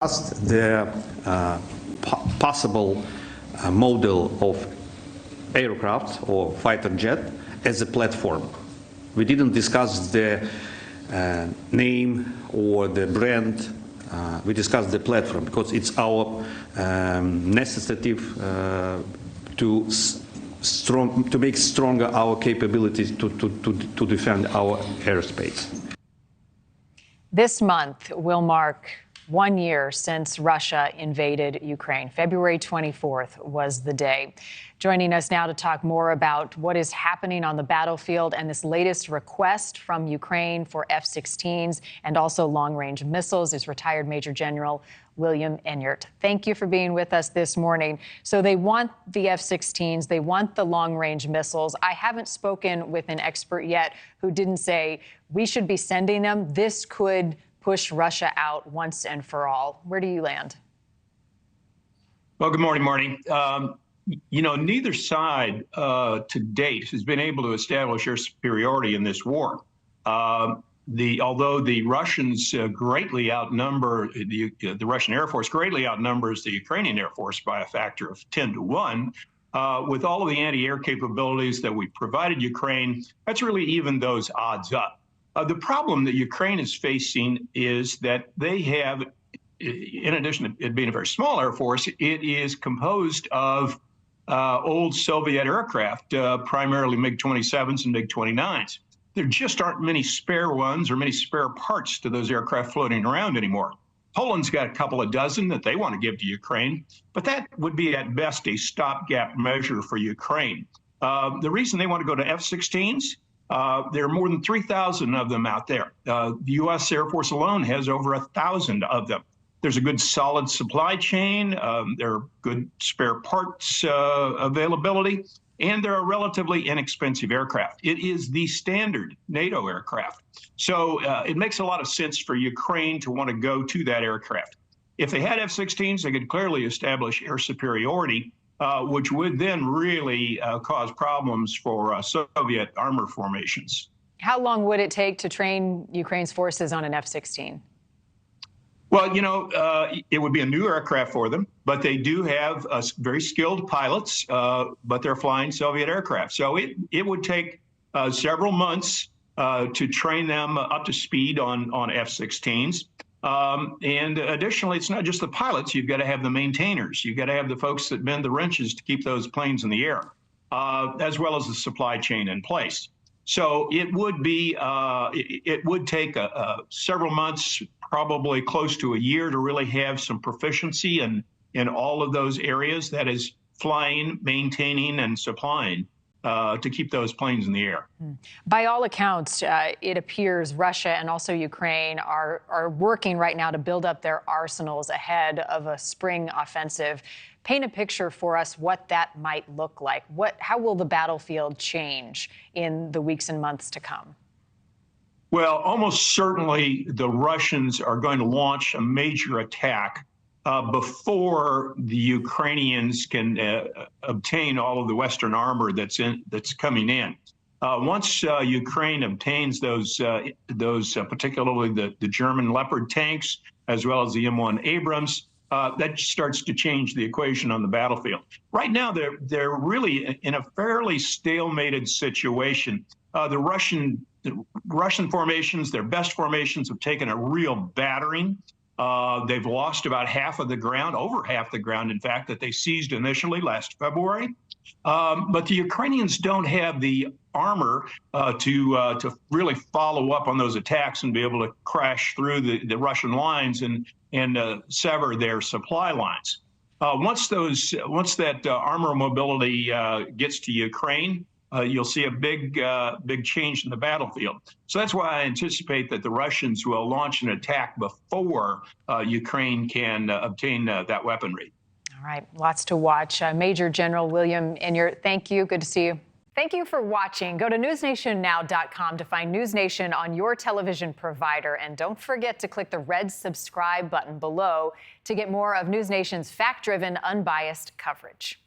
The possible model of aircraft or fighter jet as a platform. We didn't discuss the name or the brand. We discussed the platform because it's our necessity to make stronger our capabilities to defend our airspace. This month will mark 1 year since Russia invaded Ukraine. February 24th was the day. Joining us now to talk more about what is happening on the battlefield and this latest request from Ukraine for F-16s and also long-range missiles is retired Major General William Enyart. Thank you for being with us this morning. So they want the F-16s, they want the long-range missiles. I haven't spoken with an expert yet who didn't say we should be sending them. This could push Russia out once and for all. Where do you land? Well, good morning, Marni. Neither side to date has been able to establish their superiority in this war. Although the Russians greatly outnumber, the Russian Air Force greatly outnumbers the Ukrainian Air Force by a factor of 10 to 1, with all of the anti-air capabilities that we provided Ukraine, that's really evened those odds up. The problem that Ukraine is facing is that they have, in addition to it being a very small Air Force, it is composed of old Soviet aircraft, primarily MiG-27s and MiG-29s. There just aren't many spare ones or many spare parts to those aircraft floating around anymore. Poland's got a couple of dozen that they want to give to Ukraine, but that would be at best a stopgap measure for Ukraine. The reason they want to go to F-16s, there are more than 3,000 of them out there. The U.S. Air Force alone has over 1,000 of them. There's a good solid supply chain, there are good spare parts availability, and they're a relatively inexpensive aircraft. It is the standard NATO aircraft. So it makes a lot of sense for Ukraine to want to go to that aircraft. If they had F-16s, they could clearly establish air superiority, which would then really cause problems for Soviet armor formations. How long would it take to train Ukraine's forces on an F-16? Well, it would be a new aircraft for them, but they do have very skilled pilots, but they're flying Soviet aircraft. So it would take several months to train them up to speed on F-16s. And additionally, it's not just the pilots. You've got to have the maintainers. You've got to have the folks that bend the wrenches to keep those planes in the air, as well as the supply chain in place. So it would be, it would take several months, probably close to a year, to really have some proficiency in all of those areas. That is, flying, maintaining, and supplying to keep those planes in the air. By all accounts, it appears Russia and also Ukraine are working right now to build up their arsenals ahead of a spring offensive. Paint a picture for us what that might look like. How will the battlefield change in the weeks and months to come? Well, almost certainly the Russians are going to launch a major attack before the Ukrainians can obtain all of the Western armor that's coming in. Once Ukraine obtains those particularly the German Leopard tanks, as well as the M1 Abrams, that starts to change the equation on the battlefield. Right now, they're really in a fairly stalemated situation. The Russian formations, their best formations, have taken a real battering. They've lost about half of the ground, over half the ground, in fact, that they seized initially last February. But the Ukrainians don't have the armor to really follow up on those attacks and be able to crash through the Russian lines and sever their supply lines. Once that armor mobility gets to Ukraine, you'll see a big change in the battlefield. So that's why I anticipate that the Russians will launch an attack before Ukraine can obtain that weaponry. All right, lots to watch. Major General William Enyart, thank you. Good to see you. Thank you for watching. Go to NewsNationNow.com to find NewsNation on your television provider. And don't forget to click the red subscribe button below to get more of NewsNation's fact-driven, unbiased coverage.